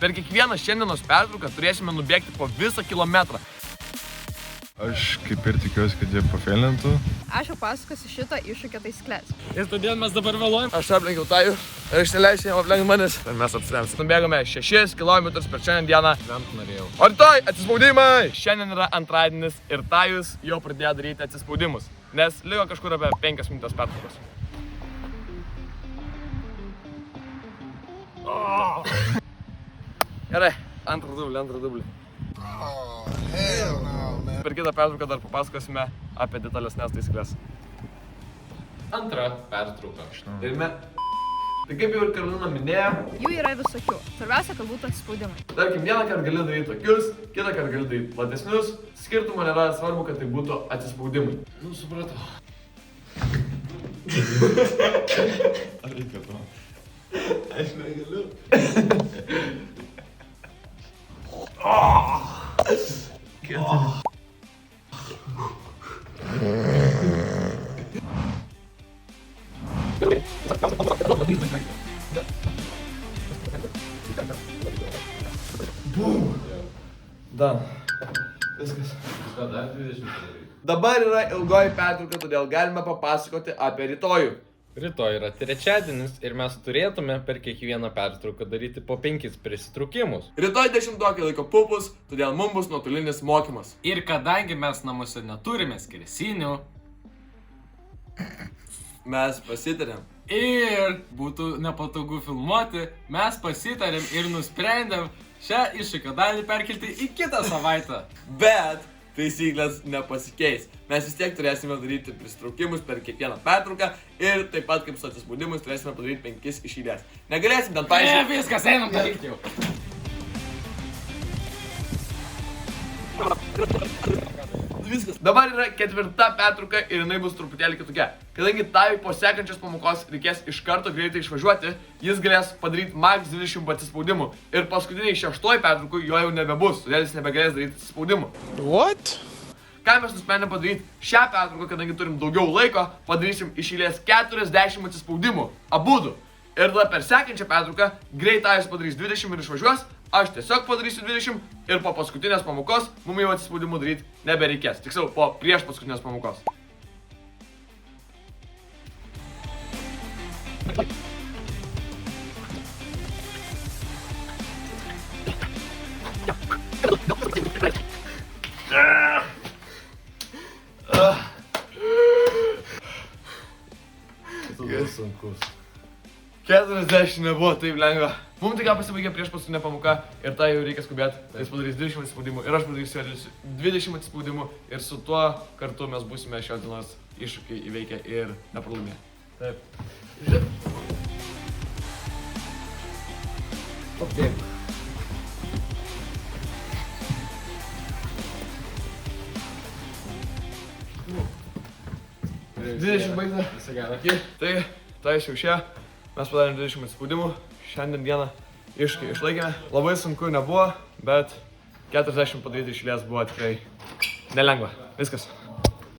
Per kiekvieną šiandienos pertrauką turėsime nubėgti po visą kilometrą. Aš kaip ir tikiuosi, kad jie pafeilintų. Aš jau pasakosiu šitą iššūkio taisyklės. Ir todėl mes dabar vėluojam. Aš aplenkiau Tajų ir išsileisiu jam aplenkti manęs. Ir mes apsiremsim. Nubėgome 6 km per šiandien dieną. Lemt norėjau. O rytoj atsispaudimai! Šiandien yra antradienis ir Tajus jau pradėjo daryti atsispaudimus. Nes liko kažkur apie 5 minutės pertraukos. Gerai, antrą dublį. Per kitą pertrauką dar papasakosime apie detalesnės taisyklės. Antra pertrauka. Ir tai kaip jau ir Karolina minėjo, Jų yra visokių. Svarbiausia, kad būtų atsispaudimai. tarkim, vieną kartą gali daryti tokius, kitą kartą gali daryti platesnius. Skirtumo nėra, svarbu, kad tai būtų atsispaudimai. Nu, supratau. Ar reikia to? Aš negaliu. Dan. Viskas. Dar 20 padaryti. Dabar yra ilgoji pertrauka, todėl galime papasakoti apie rytojų. Rytoj yra trečiadienis ir mes turėtume per kiekvieną pertrauką daryti po 5 prisitraukimus. Rytoj 10-okai laiko pupus, todėl mums bus nuotolinis mokymas. Ir kadangi mes namuose neturime skersinių Mes pasitarėm. ir būtų nepatogu filmuoti, mes pasitarėm ir nusprendėm šią iššūkio dalį perkelti į kitą savaitę. Bet taisyklės nepasikeis. Mes vis tiek turėsime daryti prisitraukimus per kiekvieną pertrauką ir taip pat kaip su atsispaudimais turėsime padaryti 5 iš eilės. Negalėsim ten paaiškinti. Viskas, einam daryti jau. Viskas. Dabar yra 4 pertrauka ir jinai bus truputėlį kitokia. Kadangi Tajui po sekančios pamokos reikės iš karto greitai išvažiuoti, jis galės padaryti max 20 atsispaudimų. Ir paskutiniai 6 pertraukui jo jau nebebus, todėl jis nebegalės daryti atsispaudimų. What? Ką mes nusprendėme padaryti šią pertrauką, kadangi turim daugiau laiko, padarysim iš eilės 40 atsispaudimų. Abudu. Ir tada per sekančią pertrauką greit Tajus padarys 20 ir išvažiuos, aš tiesiog padarysiu 20 ir po paskutinės pamokos mums jau atsispaudimų daryti nebereikės. Tiksliau, po prieš paskutinės pamokos. Tas sunkus. 40 nebuvo taip lengva. Mums tik pasibaigė prieš paskutinę pamoką ir tai jau reikia skubėti. Jis padarys 20 atsispaudimų ir aš padarysiu 20 atsispaudimų ir su tuo kartu mes būsime šios dienos iššūkį įveikę ir nepralaimėję. Taip. Taip. Dvidešimt baigta. Visą gerą. Tai, tai jau šia. Mes padarėm 20 atsispaudimų. Šiandien dieną iššūkį išlaikėme. Labai sunku nebuvo, bet 40 padaryti iš eilės buvo tikrai nelengva. Viskas.